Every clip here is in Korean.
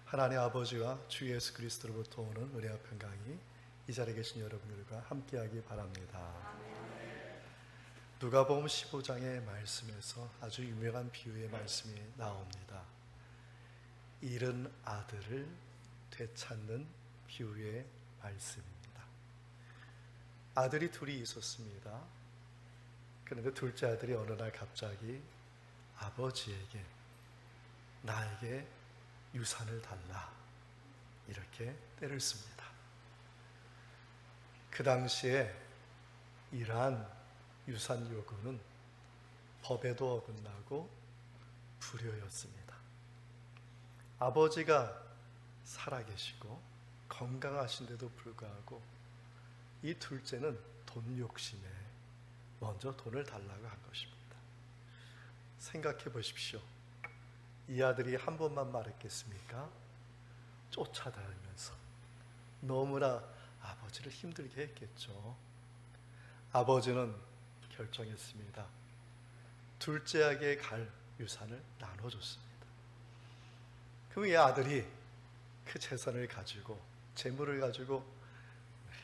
하나님 아버지와 주 예수 그리스도로부터 오는 은혜와 평강이 이 자리에 계신 여러분들과 함께하기 바랍니다. 누가복음 15장의 말씀에서 아주 유명한 비유의 말씀이 나옵니다. 잃은 아들을 되찾는 비유의 말씀입니다. 아들이 둘이 있었습니다. 그런데 둘째 아들이 어느 날 갑자기 아버지에게 나에게 유산을 달라 이렇게 때를 씁니다. 그 당시에 이러한 유산 요구는 법에도 어긋나고 불효였습니다. 아버지가 살아계시고 건강하신데도 불구하고 이 둘째는 돈 욕심에 먼저 돈을 달라고 한 것입니다. 생각해 보십시오. 이 아들이 한 번만 말했겠습니까? 쫓아다니면서 너무나 아버지를 힘들게 했겠죠. 아버지는 결정했습니다. 둘째에게 갈 유산을 나눠줬습니다. 그럼 이 아들이 그 재산을 가지고 재물을 가지고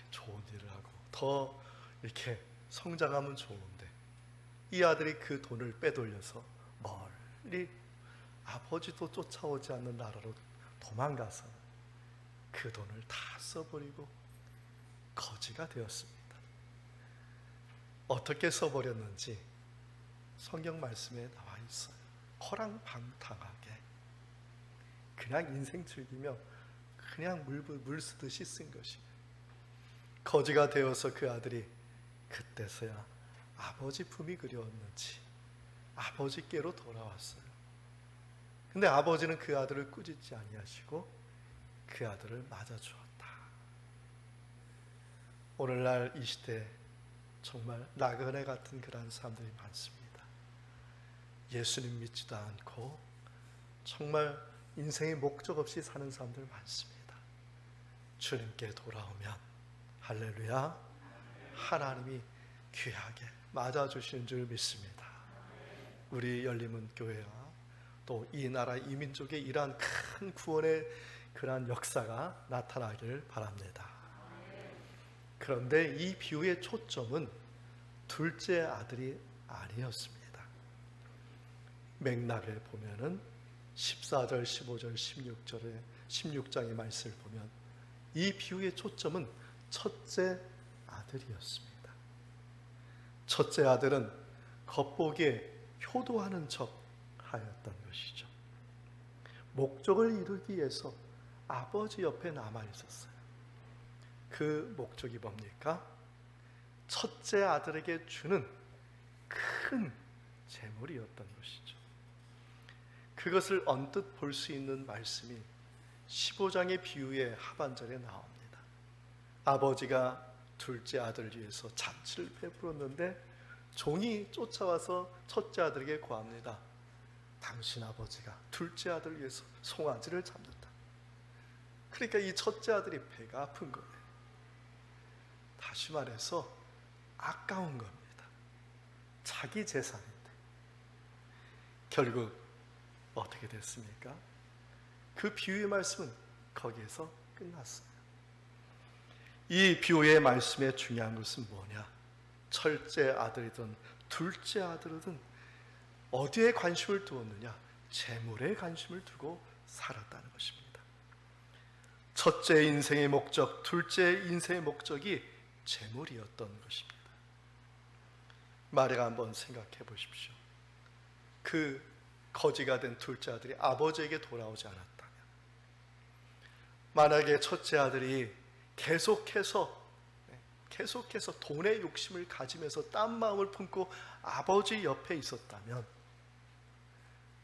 좋은 일을 하고 더 이렇게 성장하면 좋은데 이 아들이 그 돈을 빼돌려서 멀리 아버지도 쫓아오지 않는 나라로 도망가서 그 돈을 다 써버리고 거지가 되었습니다. 어떻게 써버렸는지 성경 말씀에 나와 있어요. 허랑방탕하게 그냥 인생 즐기며 그냥 물 쓰듯이 쓴 것이 거지가 되어서 그 아들이 그때서야 아버지 품이 그리웠는지 아버지께로 돌아왔어요. 근데 아버지는 그 아들을 꾸짖지 아니하시고 그 아들을 맞아주었다. 오늘날 이 시대 정말 나그네 같은 그런 사람들이 많습니다. 예수님 믿지도 않고 정말 인생의 목적 없이 사는 사람들 많습니다. 주님께 돌아오면 할렐루야 하나님이 귀하게 맞아주시는 줄 믿습니다. 우리 열림은 교회와 또 이 나라 이 민족의 이러한 큰 구원의 그러한 역사가 나타나길 바랍니다. 그런데 이 비유의 초점은 둘째 아들이 아니었습니다. 맥락을 보면은 14절, 15절, 16절에 16장의 말씀을 보면 이 비유의 초점은 첫째 아들이었습니다. 첫째 아들은 겉보기에 효도하는 척 하였던 것이죠. 목적을 이루기 위해서 아버지 옆에 남아 있었어요. 그 목적이 뭡니까? 첫째 아들에게 주는 큰 재물이었던 것이죠. 그것을 언뜻 볼 수 있는 말씀이 15장의 비유의 하반절에 나옵니다. 아버지가 둘째 아들을 위해서 잔치를 베풀었는데 종이 쫓아와서 첫째 아들에게 고합니다. 당신 아버지가 둘째 아들을 위해서 송아지를 잡는다. 그러니까 이 첫째 아들이 배가 아픈 거예요. 다시 말해서 아까운 겁니다. 자기 재산인데. 결국 어떻게 됐습니까? 그 비유의 말씀은 거기에서 끝났어요. 이 비유의 말씀의 중요한 것은 뭐냐? 첫째 아들이든 둘째 아들이든 어디에 관심을 두었느냐? 재물에 관심을 두고 살았다는 것입니다. 첫째 인생의 목적, 둘째 인생의 목적이 재물이었던 것입니다. 마리아가 한번 생각해 보십시오. 그 거지가 된 둘째 아들이 아버지에게 돌아오지 않았다면, 만약에 첫째 아들이 계속해서 돈의 욕심을 가지면서 딴 마음을 품고 아버지 옆에 있었다면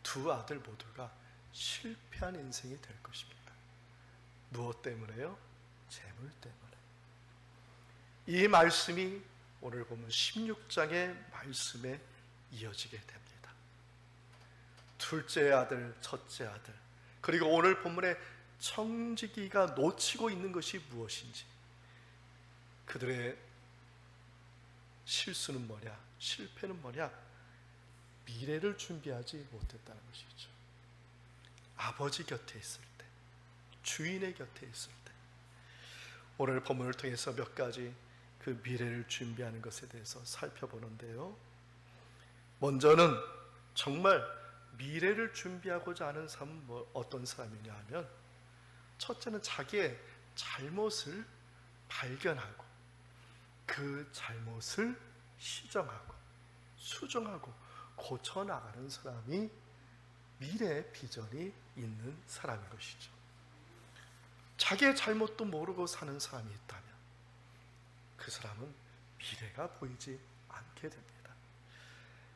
두 아들 모두가 실패한 인생이 될 것입니다. 무엇 때문에요? 재물 때문에. 이 말씀이 오늘 보면 16장의 말씀에 이어지게 됩니다. 둘째 아들, 첫째 아들, 그리고 오늘 본문에 청지기가 놓치고 있는 것이 무엇인지, 그들의 실수는 뭐냐, 실패는 뭐냐? 미래를 준비하지 못했다는 것이죠. 아버지 곁에 있을 때, 주인의 곁에 있을 때, 오늘 본문을 통해서 몇 가지 그 미래를 준비하는 것에 대해서 살펴보는데요. 먼저는 정말 미래를 준비하고자 하는 사람은 어떤 사람이냐 하면, 첫째는 자기의 잘못을 발견하고 그 잘못을 시정하고 수정하고 고쳐나가는 사람이 미래의 비전이 있는 사람인 것이죠. 자기의 잘못도 모르고 사는 사람이 있다면 그 사람은 미래가 보이지 않게 됩니다.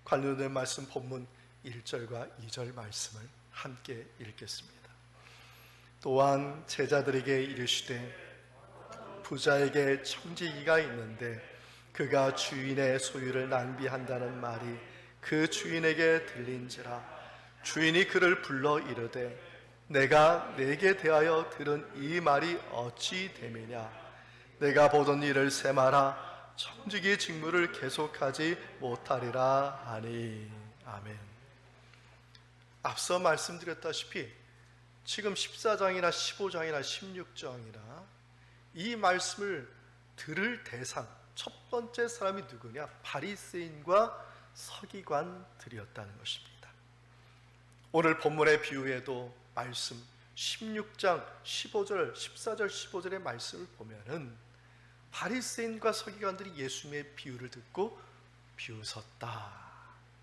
관련된 말씀 본문 1절과 2절 말씀을 함께 읽겠습니다. 또한 제자들에게 이르시되 부자에게 청지기가 있는데 그가 주인의 소유를 낭비한다는 말이 그 주인에게 들린지라. 주인이 그를 불러 이르되 내가 내게 대하여 들은 이 말이 어찌 됨이냐. 내가 보던 일을 세마라. 청지기 직무를 계속하지 못하리라 하니. 아멘. 앞서 말씀드렸다시피 지금 14장이나 15장이나 16장이나 이 말씀을 들을 대상 첫 번째 사람이 누구냐? 바리새인과 서기관들이었다는 것입니다. 오늘 본문의 비유에도 말씀 16장 15절, 14절, 15절의 말씀을 보면은 바리새인과 서기관들이 예수님의 비유를 듣고 비웃었다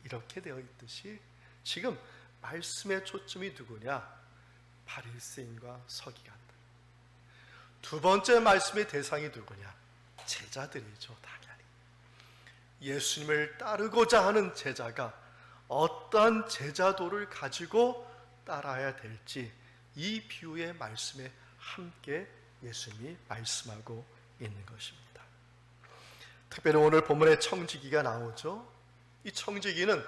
이렇게 되어 있듯이 지금 말씀의 초점이 누구냐? 바리새인과 서기관들. 두 번째 말씀의 대상이 누구냐? 제자들이죠. 당연히 예수님을 따르고자 하는 제자가 어떠한 제자도를 가지고 따라야 될지 이 비유의 말씀에 함께 예수님이 말씀하고 있는 것입니다. 특별히 오늘 본문에 청지기가 나오죠. 이 청지기는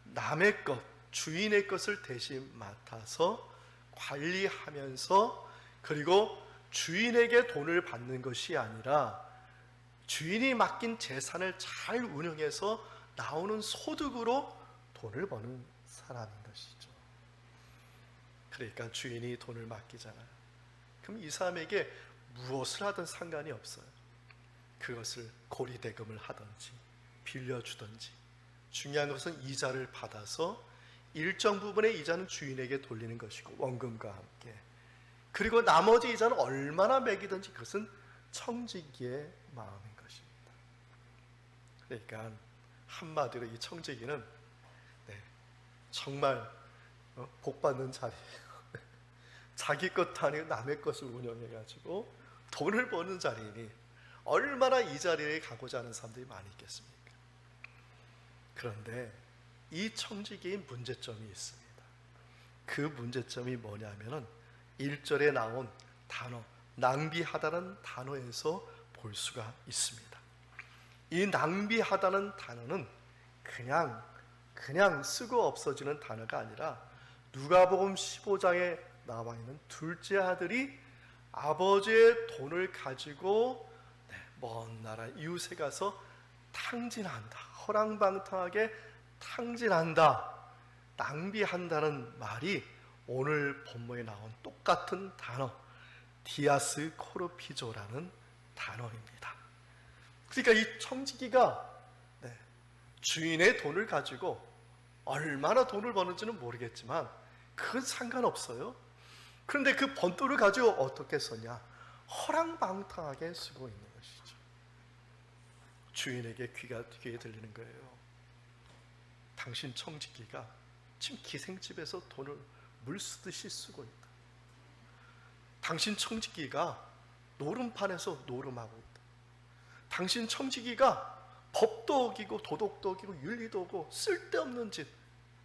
남의 것, 주인의 것을 대신 맡아서 관리하면서 그리고 주인에게 돈을 받는 것이 아니라 주인이 맡긴 재산을 잘 운영해서 나오는 소득으로 돈을 버는 사람인 것이죠. 그러니까 주인이 돈을 맡기잖아요. 그럼 이 사람에게 무엇을 하든 상관이 없어요. 그것을 고리대금을 하든지 빌려주든지, 중요한 것은 이자를 받아서 일정 부분의 이자는 주인에게 돌리는 것이고 원금과 함께, 그리고 나머지 이자는 얼마나 매기든지 그것은 청지기의 마음인 것입니다. 그러니까 한마디로 이 청지기는 정말 복받는 자리예요. 자기 것도 아니고 남의 것을 운영해가지고 돈을 버는 자리니 얼마나 이 자리에 가고자 하는 사람들이 많이 있겠습니까? 그런데 이 청지기의 문제점이 있습니다. 그 문제점이 뭐냐면은 1절에 나온 단어 낭비하다는 단어에서 볼 수가 있습니다. 이 낭비하다는 단어는 그냥 쓰고 없어지는 단어가 아니라 누가복음 15장에 나와 있는 둘째 아들이 아버지의 돈을 가지고 먼 나라 이웃에 가서 탕진한다, 허랑방탕하게 탕진한다, 낭비한다는 말이 오늘 본문에 나온 똑같은 단어 디아스 코르피조라는 단어입니다. 그러니까 이 청지기가 주인의 돈을 가지고 얼마나 돈을 버는지는 모르겠지만 그건 상관없어요. 그런데 그 번돈을 가지고 어떻게 쓰냐? 허랑방탕하게 쓰고 있는 것이죠. 주인에게 귀에 들리는 거예요. 당신 청지기가 지금 기생집에서 돈을 물 쓰듯이 쓰고 있다. 당신 청지기가 노름판에서 노름하고 있다. 당신 청지기가 법도 어기고 도덕도 어기고 윤리도 어기고 쓸데없는 짓,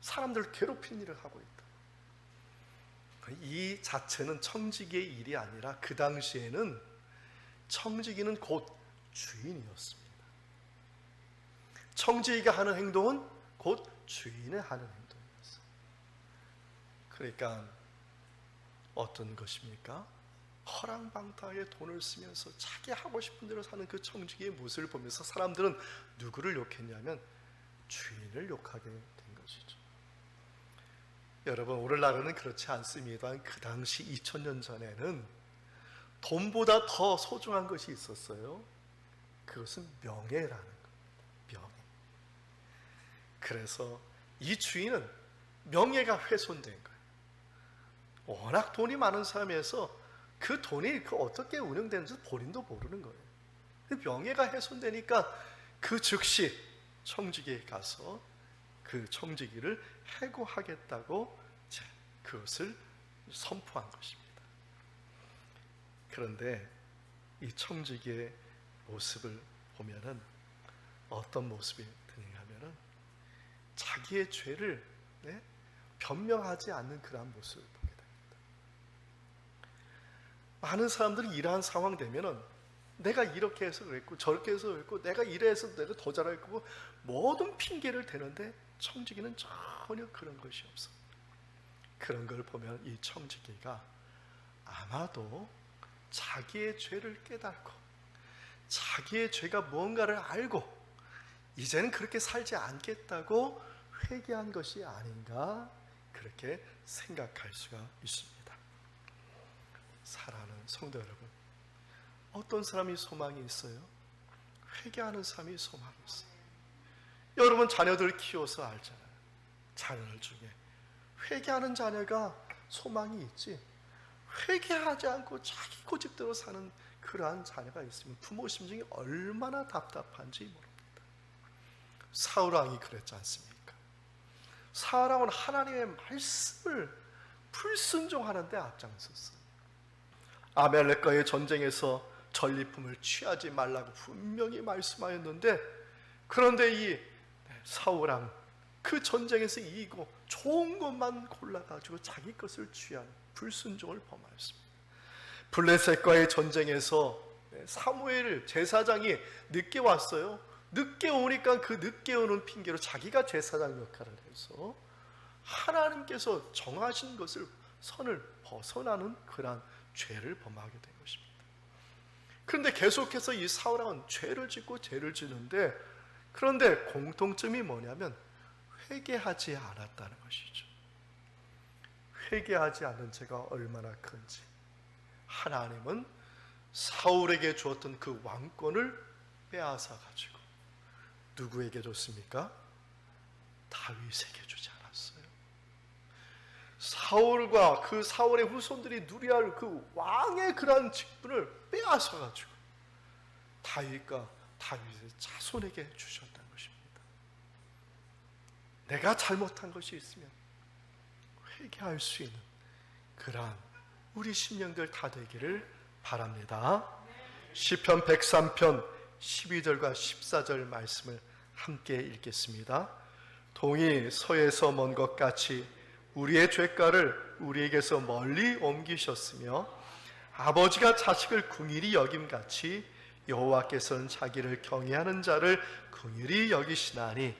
사람들을 괴롭힌 일을 하고 있다. 이 자체는 청지기의 일이 아니라 그 당시에는 청지기는 곧 주인이었습니다. 청지기가 하는 행동은 곧 주인의 하는 행동이었어요. 그러니까 어떤 것입니까? 허랑방탕하게 돈을 쓰면서 자기 하고 싶은 대로 사는 그 청지기의 모습을 보면서 사람들은 누구를 욕했냐면 주인을 욕하게 된 것이죠. 여러분, 오늘날은 그렇지 않습니다. 그 당시 2000년 전에는 돈보다 더 소중한 것이 있었어요. 그것은 명예라는 겁니다. 명예. 그래서 이 주인은 명예가 훼손된 거예요. 워낙 돈이 많은 사람이어서 그 돈이 어떻게 운영되는지 본인도 모르는 거예요. 명예가 훼손되니까 그 즉시 청지기에 가서 그 청지기를 해고하겠다고 그것을 선포한 것입니다. 그런데 이 청지기의 모습을 보면은 어떤 모습이 드는가 하면은 자기의 죄를 변명하지 않는 그러한 모습을 보게 됩니다. 많은 사람들이 이러한 상황 되면은 내가 이렇게 해서 그랬고 저렇게 해서 그랬고 내가 이래서 내가 더 잘할 거고 모든 핑계를 대는데 청지기는 전혀 그런 것이 없어. 그런 걸 보면 이 청지기가 아마도 자기의 죄를 깨닫고 자기의 죄가 무언가를 알고 이제는 그렇게 살지 않겠다고 회개한 것이 아닌가, 그렇게 생각할 수가 있습니다. 사랑하는 성도 여러분, 어떤 사람이 소망이 있어요? 회개하는 사람이 소망이 있어요. 여러분 자녀들 키워서 알잖아요. 자녀들 중에 회개하는 자녀가 소망이 있지, 회개하지 않고 자기 고집대로 사는 그러한 자녀가 있으면 부모 심정이 얼마나 답답한지 모릅니다. 사울왕이 그랬지 않습니까? 사울왕은 하나님의 말씀을 불순종하는 데 앞장섰어요. 아멜렉과의 전쟁에서 전리품을 취하지 말라고 분명히 말씀하였는데, 그런데 이 사울왕 그 전쟁에서 이기고 좋은 것만 골라가지고 자기 것을 취한 불순종을 범하였습니다. 블레셋과의 전쟁에서 사무엘 제사장이 늦게 왔어요. 늦게 오니까 그 늦게 오는 핑계로 자기가 제사장 역할을 해서 하나님께서 정하신 것을 선을 벗어나는 그러한 죄를 범하게 된 것입니다. 그런데 계속해서 이 사울왕은 죄를 짓고 죄를 짓는데, 그런데 공통점이 뭐냐면 회개하지 않았다는 것이죠. 회개하지 않은 죄가 얼마나 큰지 하나님은 사울에게 주었던 그 왕권을 빼앗아 가지고 누구에게 줬습니까? 다윗에게 주지 않았어요. 사울과 그 사울의 후손들이 누려야 할 그 왕의 그러한 직분을 빼앗아 가지고 다윗과 다윗의 자손에게 주셨다는 것입니다. 내가 잘못한 것이 있으면 회개할 수 있는 그러한 우리 심령들 다 되기를 바랍니다. 시편 103편 12절과 14절 말씀을 함께 읽겠습니다. 동이 서에서 먼 것 같이 우리의 죄가를 우리에게서 멀리 옮기셨으며 아버지가 자식을 긍휼히 여김같이 여호와께서는 자기를 경외하는 자를 긍휼히 여기시나니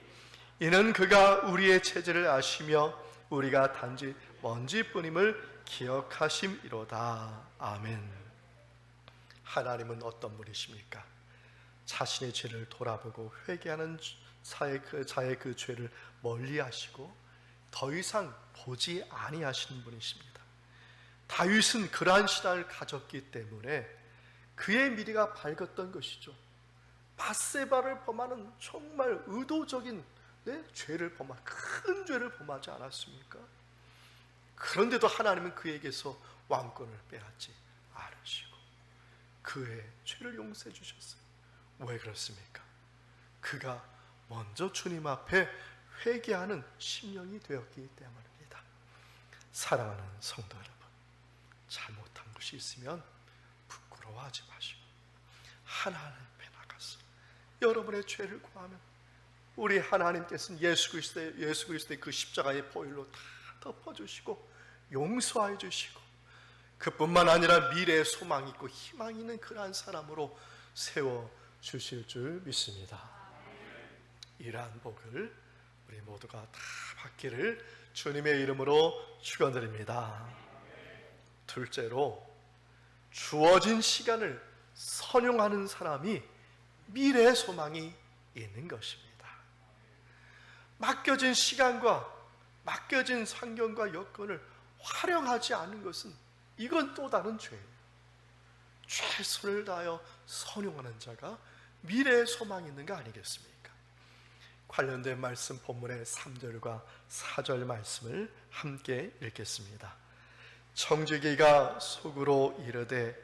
이는 그가 우리의 체질을 아시며 우리가 단지 먼지뿐임을 기억하심이로다. 아멘. 하나님은 어떤 분이십니까? 자신의 죄를 돌아보고 회개하는 자의 그 죄를 멀리하시고 더 이상 보지 아니하시는 분이십니다. 다윗은 그러한 신앙을 가졌기 때문에 그의 미래가 밝았던 것이죠. 밧세바를 범하는 정말 의도적인 죄를 큰 죄를 범하지 않았습니까? 그런데도 하나님은 그에게서 왕권을 빼앗지 않으시고 그의 죄를 용서해 주셨어요. 왜 그렇습니까? 그가 먼저 주님 앞에 회개하는 심령이 되었기 때문입니다. 사랑하는 성도 여러분, 잘못한 것이 있으면 부끄러워하지 마시고 하나님 앞에 나가서 여러분의 죄를 구하면 우리 하나님께서는 예수 그리스도의 그 십자가의 보혈로 다 덮어주시고 용서해 주시고 그뿐만 아니라 미래의 소망이 있고 희망이 있는 그러한 사람으로 세워주실 줄 믿습니다. 이러한 복을 우리 모두가 다 받기를 주님의 이름으로 축원드립니다. 둘째로, 주어진 시간을 선용하는 사람이 미래의 소망이 있는 것입니다. 맡겨진 시간과 맡겨진 환경과 여건을 활용하지 않는 것은 이건 또 다른 죄예요. 최선을 다하여 선용하는 자가 미래의 소망이 있는 거 아니겠습니까? 관련된 말씀 본문의 3절과 4절 말씀을 함께 읽겠습니다. 청지기가 속으로 이르되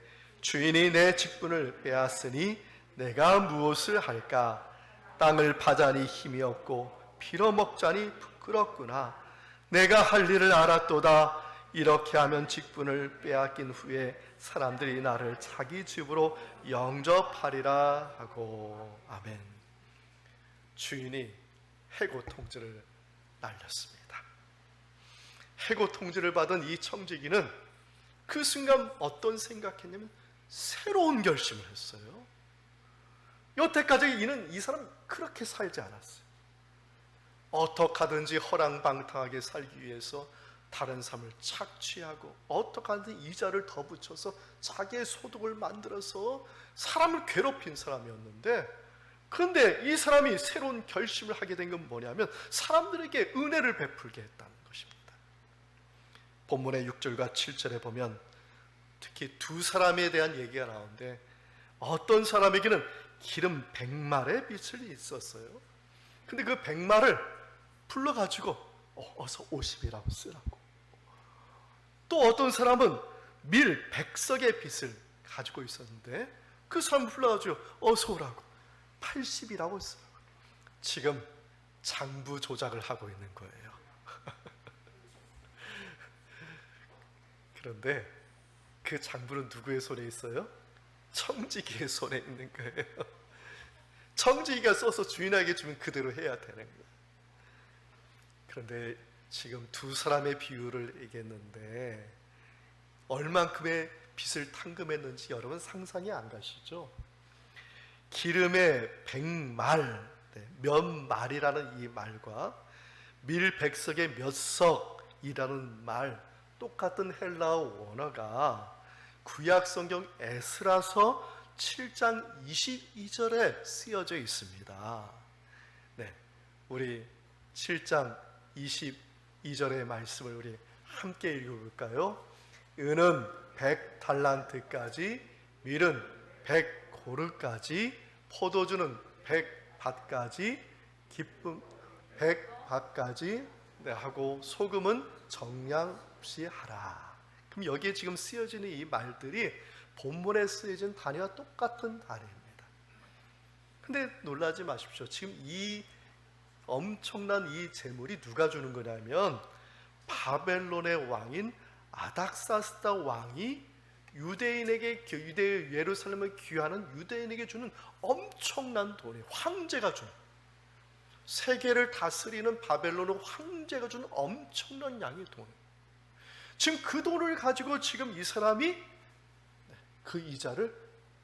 주인이 내 직분을 빼앗으니 내가 무엇을 할까? 땅을 파자니 힘이 없고 빌어먹자니 부끄럽구나. 내가 할 일을 알았도다. 이렇게 하면 직분을 빼앗긴 후에 사람들이 나를 자기 집으로 영접하리라 하고. 아멘. 주인이 해고 통지를 날렸습니다. 해고 통지를 받은 이 청지기는 그 순간 어떤 생각했냐면 새로운 결심을 했어요. 여태까지 이 사람 그렇게 살지 않았어요. 어떻게 하든지 허랑방탕하게 살기 위해서 다른 삶을 착취하고 어떻게 하든지 이자를 더 붙여서 자기의 소득을 만들어서 사람을 괴롭힌 사람이었는데, 그런데 이 사람이 새로운 결심을 하게 된 건 뭐냐면 사람들에게 은혜를 베풀게 했다는 것입니다. 본문의 6절과 7절에 보면 특히 두 사람에 대한 얘기가 나오는데, 어떤 사람에게는 기름 100말의 빚이 있었어요. 근데 그 100말을 불러가지고 어서 50이라고 쓰라고. 또 어떤 사람은 밀 100석의 빚을 가지고 있었는데 그 사람을 불러가지고 어서 오라고 80이라고 쓰라고. 지금 장부 조작을 하고 있는 거예요. 그런데 그 장부는 누구의 손에 있어요? 청지기의 손에 있는 거예요. 청지기가 써서 주인에게 주면 그대로 해야 되는 거예요. 그런데 지금 두 사람의 비유를 얘기했는데 얼만큼의 빚을 탕금했는지 여러분 상상이 안 가시죠? 기름의 100말, 몇 말이라는 이 말과 밀 100석의 몇 석이라는 말, 똑같은 헬라어 원어가 구약 성경 에스라서 7장 22절에 쓰여져 있습니다. 네, 우리 7장 22절의 말씀을 우리 함께 읽어볼까요? 은은 100달란트까지, 밀은 100고르까지, 포도주는 100밭까지, 기쁨 100밭까지 하고 소금은 정량없이 하라. 그럼 여기에 지금 쓰여지는 이 말들이 본문에 쓰여진 단위와 똑같은 단위입니다. 근데 놀라지 마십시오. 지금 이 엄청난 이 재물이 누가 주는 거냐면 바벨론의 왕인 아닥사스다 왕이 유대인에게, 유대 예루살렘을 귀하는 유대인에게 주는 엄청난 돈이, 황제가 주는, 세계를 다스리는 바벨론의 황제가 주는 엄청난 양의 돈. 지금 그 돈을 가지고 지금 이 사람이 그 이자를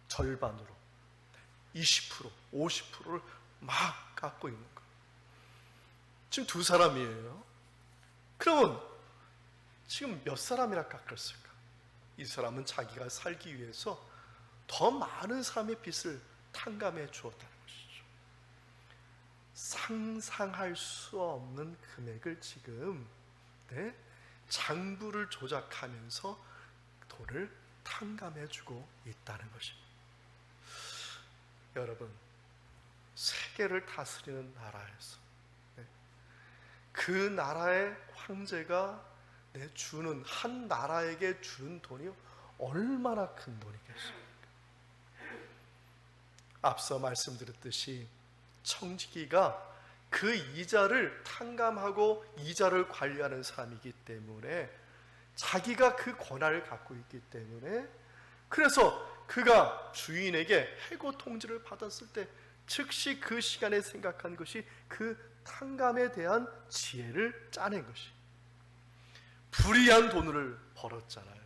절반으로 20%, 50%를 막 깎고 있는 거예요. 지금 두 사람이에요. 그러면 지금 몇 사람이나 깎았을까? 이 사람은 자기가 살기 위해서 더 많은 사람의 빚을 탕감해 주었다는 것이죠. 상상할 수 없는 금액을 지금 장부를 조작하면서 돈을 탕감해 주고 있다는 것입니다. 여러분, 세계를 다스리는 나라에서 그 나라의 황제가 주는, 한 나라에게 주는 돈이 얼마나 큰 돈이겠습니까? 앞서 말씀드렸듯이 청지기가 그 이자를 탕감하고 이자를 관리하는 사람이기 때문에, 자기가 그 권한을 갖고 있기 때문에, 그래서 그가 주인에게 해고 통지를 받았을 때 즉시 그 시간에 생각한 것이 그 탕감에 대한 지혜를 짜낸 것이, 불이한 돈을 벌었잖아요.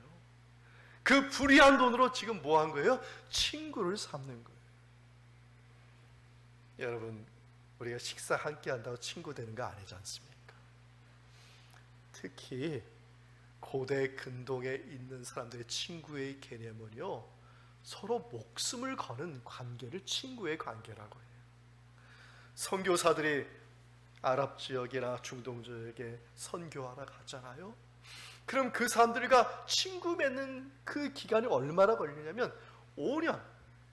그 불이한 돈으로 지금 뭐 한 거예요? 친구를 삼는 거예요. 여러분, 우리가 식사 함께 한다고 친구 되는 거 아니지 않습니까? 특히 고대 근동에 있는 사람들의 친구의 개념은요, 서로 목숨을 거는 관계를 친구의 관계라고 해요. 선교사들이 아랍 지역이나 중동 지역에 선교하러 가잖아요. 그럼 그 사람들과 친구 맺는 그 기간이 얼마나 걸리냐면 5년,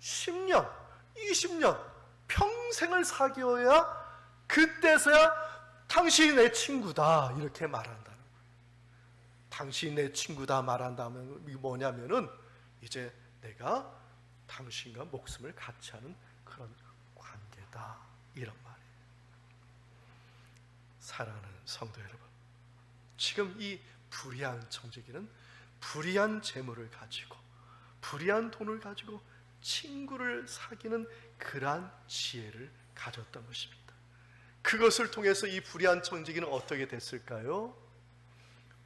10년, 20년 평생을 사귀어야 그때서야 당신이 내 친구다 이렇게 말한다는 거예요. 당신이 내 친구다 말한다면 이게 뭐냐면은 이제 내가 당신과 목숨을 같이 하는 그런 관계다 이런 말이에요. 사랑하는 성도 여러분, 지금 이 불의한 청지기는 불의한 재물을 가지고 불의한 돈을 가지고 친구를 사귀는 그러한 지혜를 가졌던 것입니다. 그것을 통해서 이 불의한 청지기는 어떻게 됐을까요?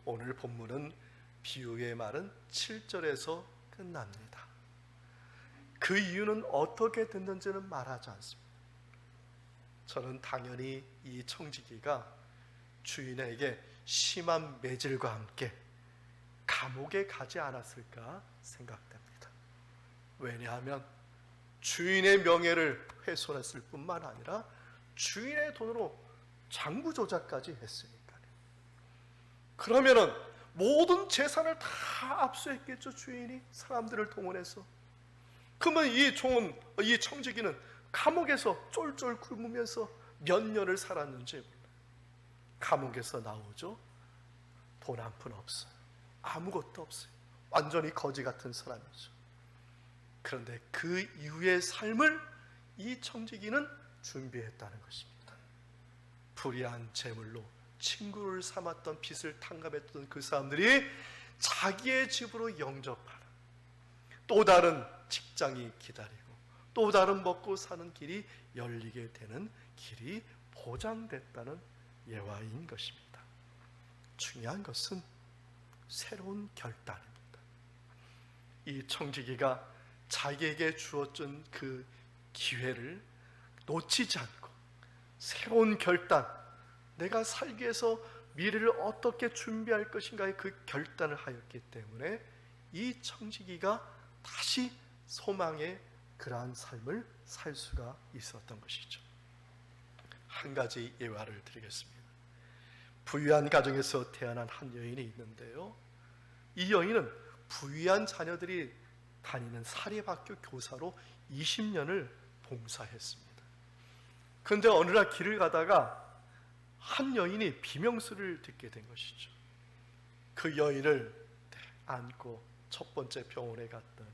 오늘 본문은 비유의 말은 7절에서 끝납니다. 그 이유는 어떻게 됐는지는 말하지 않습니다. 저는 당연히 이 청지기가 주인에게 심한 매질과 함께 감옥에 가지 않았을까 생각됩니다. 왜냐하면 주인의 명예를 훼손했을 뿐만 아니라 주인의 돈으로 장부 조작까지 했으니까요. 그러면은 모든 재산을 다 압수했겠죠. 주인이 사람들을 동원해서. 그러면 이 청지기는 감옥에서 쫄쫄 굶으면서 몇 년을 살았는지 몰라요. 감옥에서 나오죠. 돈 한 푼 없어요. 아무것도 없어요. 완전히 거지 같은 사람이죠. 그런데 그 이후의 삶을 이 청지기는 준비했다는 것입니다. 불의한 재물로 친구를 삼았던 빚을 탕감했던 그 사람들이 자기의 집으로 영접하는 또 다른 직장이 기다리고 또 다른 먹고 사는 길이 열리게 되는 길이 보장됐다는 예화인 것입니다. 중요한 것은 새로운 결단입니다. 이 청지기가 자기에게 주어진 그 기회를 놓치지 않고 새로운 결단, 내가 살기 위해서 미래를 어떻게 준비할 것인가의 그 결단을 하였기 때문에 이 청지기가 다시 소망의 그러한 삶을 살 수가 있었던 것이죠. 한 가지 예화를 드리겠습니다. 부유한 가정에서 태어난 한 여인이 있는데요. 이 여인은 부유한 자녀들이 다니는 사립학교 교사로 20년을 봉사했습니다. 그런데 어느 날 길을 가다가 한 여인이 비명소리를 듣게 된 것이죠. 그 여인을 안고 첫 번째 병원에 갔더니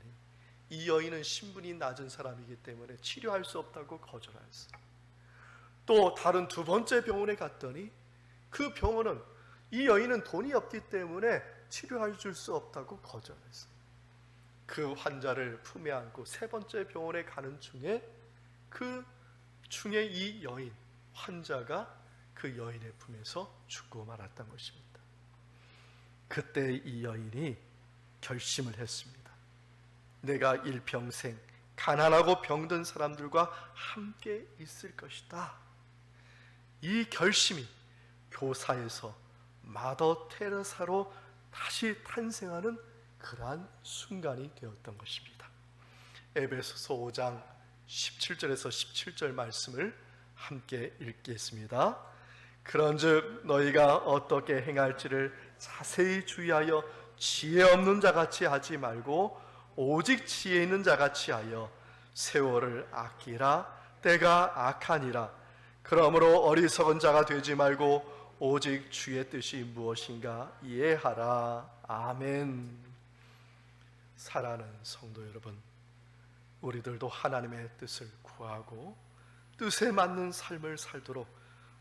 이 여인은 신분이 낮은 사람이기 때문에 치료할 수 없다고 거절했어요. 또 다른 두 번째 병원에 갔더니 그 병원은 이 여인은 돈이 없기 때문에 치료해 줄 수 없다고 거절했어요. 그 환자를 품에 안고 세 번째 병원에 가는 중에 이 여인, 환자가 그 여인의 품에서 죽고 말았던 것입니다. 그때 이 여인이 결심을 했습니다. 내가 일평생 가난하고 병든 사람들과 함께 있을 것이다. 이 결심이 교사에서 마더 테레사로 다시 탄생하는 그러한 순간이 되었던 것입니다. 에베소서 5장 17절에서 17절 말씀을 함께 읽겠습니다. 그런즉 너희가 어떻게 행할지를 자세히 주의하여 지혜 없는 자같이 하지 말고 오직 지혜 있는 자같이 하여 세월을 아끼라. 때가 악하니라. 그러므로 어리석은 자가 되지 말고 오직 주의 뜻이 무엇인가 이해하라. 아멘. 사랑하는 성도 여러분, 우리들도 하나님의 뜻을 구하고 뜻에 맞는 삶을 살도록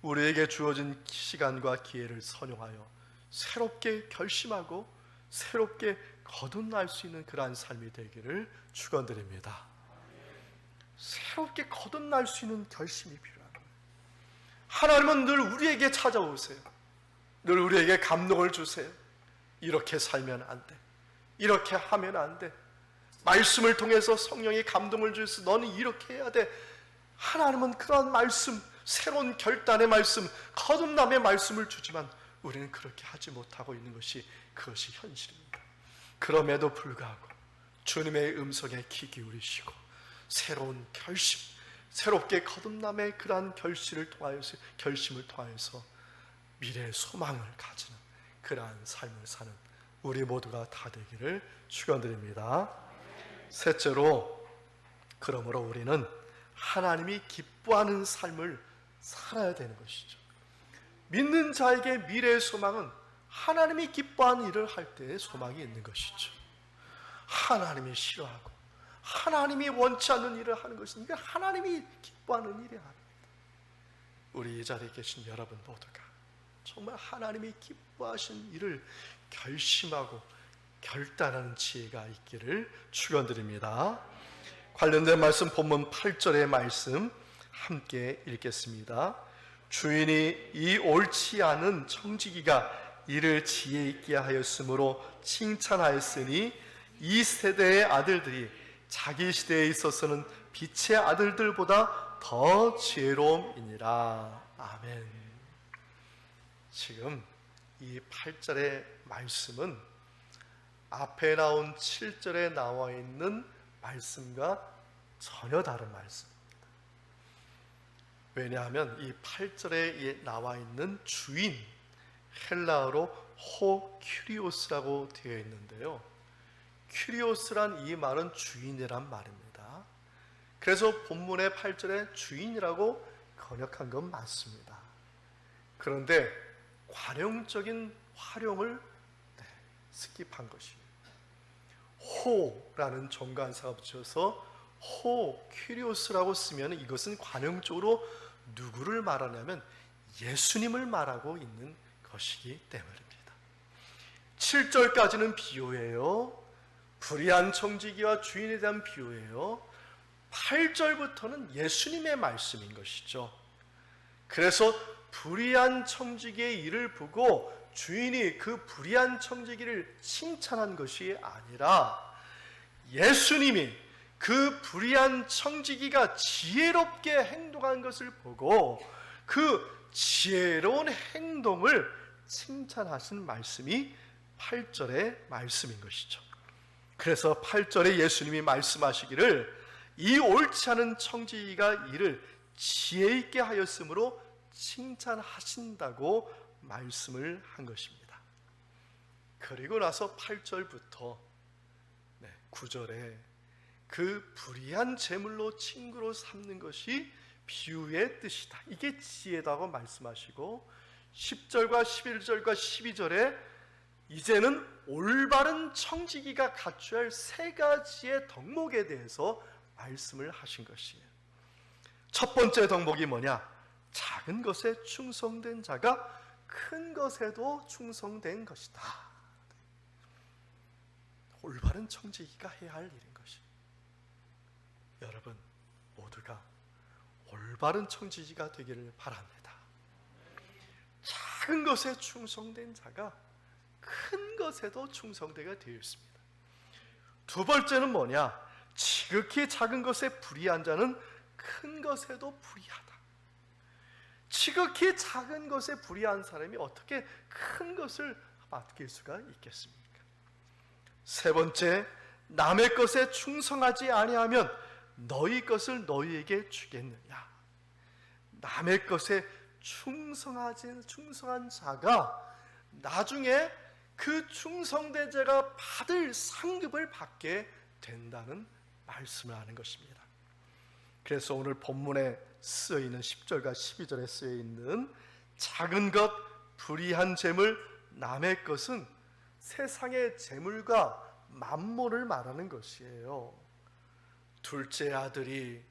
우리에게 주어진 시간과 기회를 선용하여 새롭게 결심하고 새롭게 거듭날 수 있는 그러한 삶이 되기를 축원드립니다. 새롭게 거듭날 수 있는 결심이 필요합니다. 하나님은 늘 우리에게 찾아오세요. 늘 우리에게 감동을 주세요. 이렇게 살면 안 돼. 이렇게 하면 안 돼. 말씀을 통해서 성령이 감동을 주셔서 너는 이렇게 해야 돼. 하나님은 그러한 말씀, 새로운 결단의 말씀, 거듭남의 말씀을 주지만 우리는 그렇게 하지 못하고 있는 그것이 현실입니다. 그럼에도 불구하고 주님의 음성에 귀 기울이시고 새로운 결심, 새롭게 거듭남의 그러한 결심을 통하여서 미래의 소망을 가지는 그러한 삶을 사는 우리 모두가 다 되기를 축원드립니다. 셋째로, 그러므로 우리는 하나님이 기뻐하는 삶을 살아야 되는 것이죠. 믿는 자에게 미래의 소망은 하나님이 기뻐하는 일을 할 때의 소망이 있는 것이죠. 하나님이 싫어하고 하나님이 원치 않는 일을 하는 것은 이게 하나님이 기뻐하는 일이 아닙니다. 우리 이 자리에 계신 여러분 모두가 정말 하나님이 기뻐하신 일을 결심하고 결단하는 지혜가 있기를 축원드립니다. 관련된 말씀 본문 8절의 말씀 함께 읽겠습니다. 주인이 이 옳지 않은 청지기가 이를 지혜 있게 하였으므로 칭찬하였으니 이 세대의 아들들이 자기 시대에 있어서는 빛의 아들들보다 더 지혜로움이니라. 아멘. 지금 이 8절의 말씀은 앞에 나온 7절에 나와 있는 말씀과 전혀 다른 말씀입니다. 왜냐하면 이 8절에 나와 있는 주인, 헬라어로 호 큐리오스라고 되어 있는데요, 큐리오스란 이 말은 주인이란 말입니다. 그래서 본문의 8절에 주인이라고 번역한 건 맞습니다. 그런데 관용적인 활용을 스킵한 것입니다. 호라는 정관사가 붙여서 호 큐리오스라고 쓰면 이것은 관용적으로 누구를 말하냐면 예수님을 말하고 있는 것이기 때문입니다. 7절까지는 비유예요. 불의한 청지기와 주인에 대한 비유예요. 8절부터는 예수님의 말씀인 것이죠. 그래서 불의한 청지기의 일을 보고 주인이 그 불의한 청지기를 칭찬한 것이 아니라 예수님이 그 불의한 청지기가 지혜롭게 행동한 것을 보고 그 지혜로운 행동을 칭찬하신 말씀이 8절의 말씀인 것이죠. 그래서 8절에 예수님이 말씀하시기를 이 옳지 않은 청지기가 이를 지혜 있게 하였으므로 칭찬하신다고 말씀을 한 것입니다. 그리고 나서 8절부터 9절에 그 불의한 재물로 친구로 삼는 것이 비유의 뜻이다, 이게 지혜다고 말씀하시고 10절과 11절과 12절에 이제는 올바른 청지기가 갖춰야 할 세 가지의 덕목에 대해서 말씀을 하신 것이에요. 첫 번째 덕목이 뭐냐? 작은 것에 충성된 자가 큰 것에도 충성된 것이다. 올바른 청지기가 해야 할 일인 것이. 여러분 모두가 올바른 청지기가 되기를 바랍니다. 작은 것에 충성된 자가 큰 것에도 충성되게 되어 있습니다. 두 번째는 뭐냐? 지극히 작은 것에 불의한 자는 큰 것에도 불의하다. 지극히 작은 것에 불의한 사람이 어떻게 큰 것을 맡길 수가 있겠습니까? 세 번째, 남의 것에 충성하지 아니하면 너희 것을 너희에게 주겠느냐. 남의 것에 충성한 자가 나중에 그 충성된 자가 받을 상급을 받게 된다는 말씀을 하는 것입니다. 그래서 오늘 본문에 쓰여 있는 10절과 12절에 쓰여 있는 작은 것, 불의한 재물, 남의 것은 세상의 재물과 만몬을 말하는 것이에요. 둘째 아들이,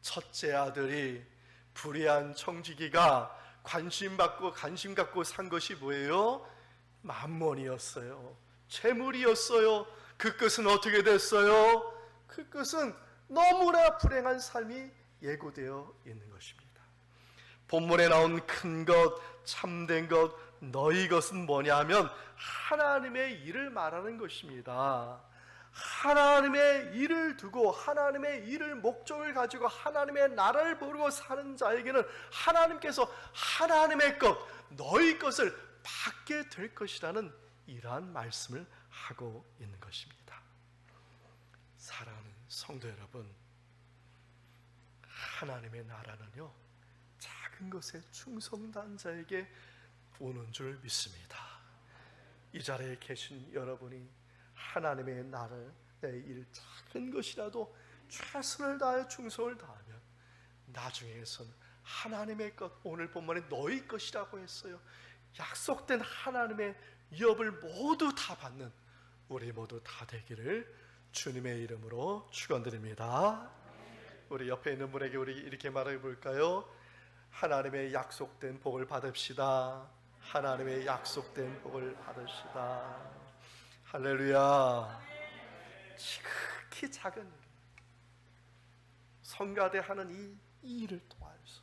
첫째 아들이 불의한 청지기가 관심 갖고 산 것이 뭐예요? 만몬이었어요. 재물이었어요. 그 끝은 어떻게 됐어요? 그 끝은 너무나 불행한 삶이 예고되어 있는 것입니다. 본문에 나온 큰 것, 참된 것, 너희 것은 뭐냐 하면 하나님의 일을 말하는 것입니다. 하나님의 일을 두고 하나님의 일을 목적을 가지고 하나님의 나라를 모르고 사는 자에게는 하나님께서 하나님의 것, 너희 것을 받게 될 것이라는 이러한 말씀을 하고 있는 것입니다. 사랑하는 성도 여러분, 하나님의 나라는요, 작은 것에 충성된 자에게 오는 줄 믿습니다. 이 자리에 계신 여러분이 하나님의 나라의 일 작은 것이라도 최선을 다해 충성을 다하면 나중에선 하나님의 것, 오늘 본문에 너희 것이라고 했어요. 약속된 하나님의 위업을 모두 다 받는 우리 모두 다 되기를 주님의 이름으로 축원드립니다. 우리 옆에 있는 분에게 우리 이렇게 말해 볼까요? 하나님의 약속된 복을 받읍시다. 하나님의 약속된 복을 받읍시다. 할렐루야. 지극히 작은 일, 성가대 하는 이 일을 통하여서,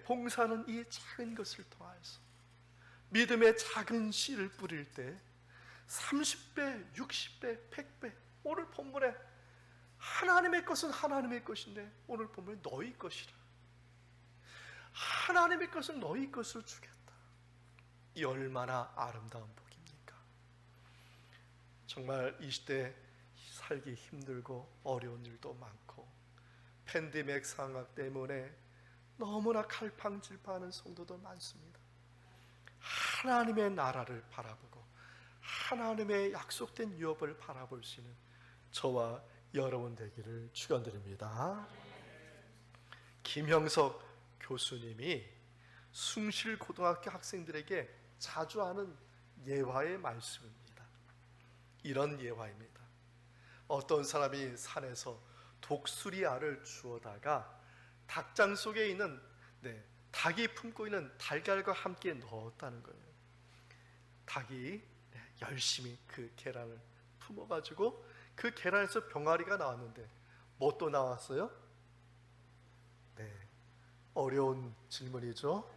봉사하는 이 작은 것을 통하여서 믿음의 작은 씨를 뿌릴 때 30배, 60배, 100배, 오늘 본문에 하나님의 것은 하나님의 것인데 오늘 본문에 너희 것이라, 하나님의 것은 너희 것을 주겠다. 이 얼마나 아름다운 복입니까? 정말 이 시대 살기 힘들고 어려운 일도 많고 팬데믹 상황 때문에 너무나 갈팡질팡하는 성도도 많습니다. 하나님의 나라를 바라보고 하나님의 약속된 유업을 바라볼 수 있는 저와 여러분 되기를 축원드립니다. 김형석 교수님이 숭실고등학교 학생들에게 자주 하는 예화의 말씀입니다. 이런 예화입니다. 어떤 사람이 산에서 독수리 알을 주워다가 닭장 속에 있는 닭이 품고 있는 달걀과 함께 넣었다는 거예요. 닭이 열심히 그 계란을 품어가지고 그 계란에서 병아리가 나왔는데 뭐 또 나왔어요? 어려운 질문이죠.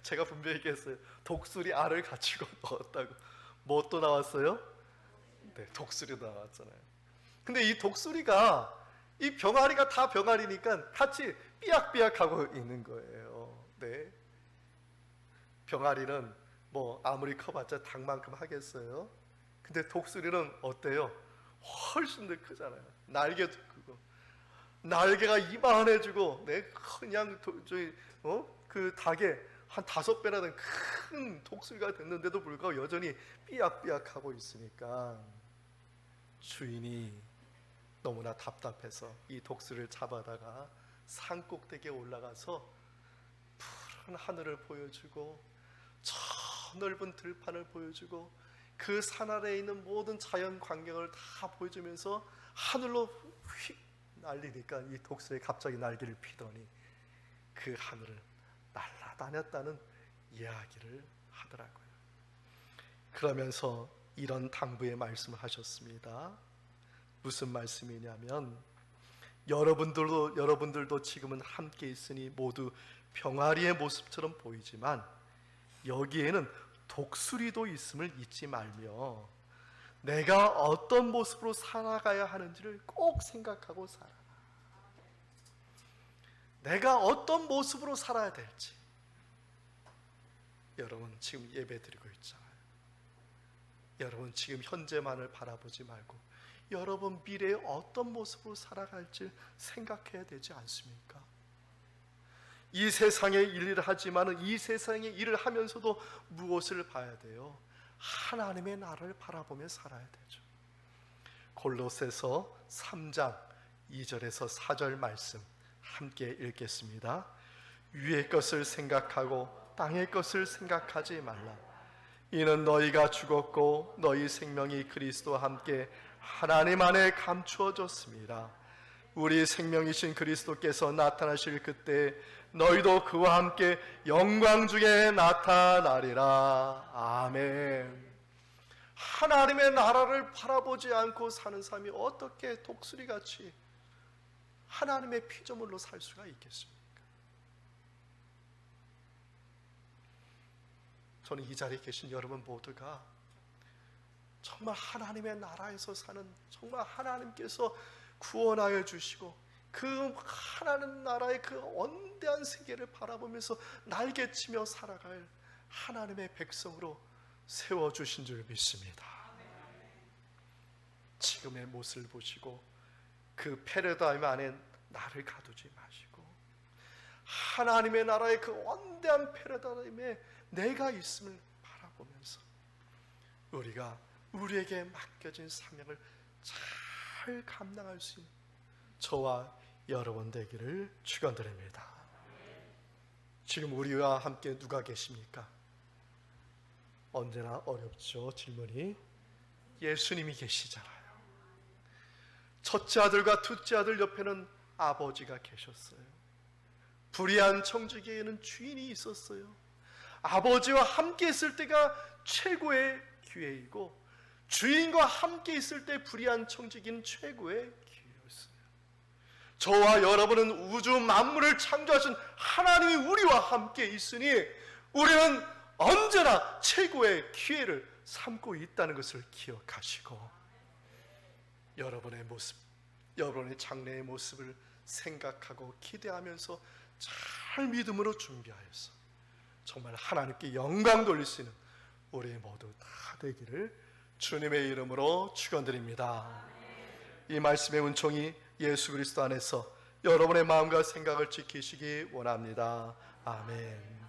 제가 분명히 얘기했어요. 독수리 알을 가지고 넣었다고. 뭐 또 나왔어요? 독수리도 나왔잖아요. 근데 이 독수리가, 이 병아리가 다 병아리니까 같이 삐약삐약하고 있는 거예요. 병아리는 뭐 아무리 커봤자 닭만큼 하겠어요. 근데 독수리는 어때요? 훨씬 더 크잖아요. 날개도 크고, 날개가 이만해지고, 그냥 그 닭의 한 5배라는 큰 독수리가 됐는데도 불구하고 여전히 삐약삐약하고 있으니까 주인이 너무나 답답해서 이 독수리를 잡아다가 산 꼭대기에 올라가서 푸른 하늘을 보여주고 저 넓은 들판을 보여주고 그 산 아래에 있는 모든 자연 광경을 다 보여주면서 하늘로 휙 날리니까 이 독수리 갑자기 날개를 피더니 그 하늘을 날아다녔다는 이야기를 하더라고요. 그러면서 이런 당부의 말씀을 하셨습니다. 무슨 말씀이냐면, 여러분들도 지금은 함께 있으니 모두 병아리의 모습처럼 보이지만 여기에는 독수리도 있음을 잊지 말며 내가 어떤 모습으로 살아가야 하는지를 꼭 생각하고 살아라. 내가 어떤 모습으로 살아야 될지. 여러분 지금 예배 드리고 있잖아요. 여러분 지금 현재만을 바라보지 말고 여러분 미래에 어떤 모습으로 살아갈지 생각해야 되지 않습니까? 이 세상에 일을 하지만 이 세상에 일을 하면서도 무엇을 봐야 돼요? 하나님의 나라를 바라보며 살아야 되죠. 골로새서 3장 2절에서 4절 말씀 함께 읽겠습니다. 위의 것을 생각하고 땅의 것을 생각하지 말라. 이는 너희가 죽었고 너희 생명이 그리스도와 함께 하나님 안에 감추어졌습니다. 우리 생명이신 그리스도께서 나타나실 그때 너희도 그와 함께 영광 중에 나타나리라. 아멘. 하나님의 나라를 바라보지 않고 사는 삶이 어떻게 독수리같이 하나님의 피조물로 살 수가 있겠습니까? 저는 이 자리에 계신 여러분 모두가 정말 하나님의 나라에서 사는, 정말 하나님께서 구원하여 주시고 그 하나님 나라의 그 원대한 세계를 바라보면서 날개치며 살아갈 하나님의 백성으로 세워주신 줄 믿습니다. 지금의 모습을 보시고 그 패러다임 안에 나를 가두지 마시고 하나님의 나라의 그 원대한 패러다임에 내가 있음을 바라보면서 우리가 우리에게 맡겨진 사명을 잘 감당할 수 있는 저와 여러분 되기를 축원드립니다. 지금 우리와 함께 누가 계십니까? 언제나 어렵죠. 질문이. 예수님이 계시잖아요. 첫째 아들과 둘째 아들 옆에는 아버지가 계셨어요. 불의한 청지기에는 주인이 있었어요. 아버지와 함께 있을 때가 최고의 기회이고 주인과 함께 있을 때 불의한 청지기는 최고의 기회였어요. 저와 여러분은 우주 만물을 창조하신 하나님이 우리와 함께 있으니 우리는 언제나 최고의 기회를 삼고 있다는 것을 기억하시고 여러분의 모습, 여러분의 장래의 모습을 생각하고 기대하면서 잘 믿음으로 준비하여서 정말 하나님께 영광 돌릴 수 있는 우리 모두 다 되기를 주님의 이름으로 축원드립니다. 이 말씀의 은총이 예수 그리스도 안에서 여러분의 마음과 생각을 지키시기 원합니다. 아멘.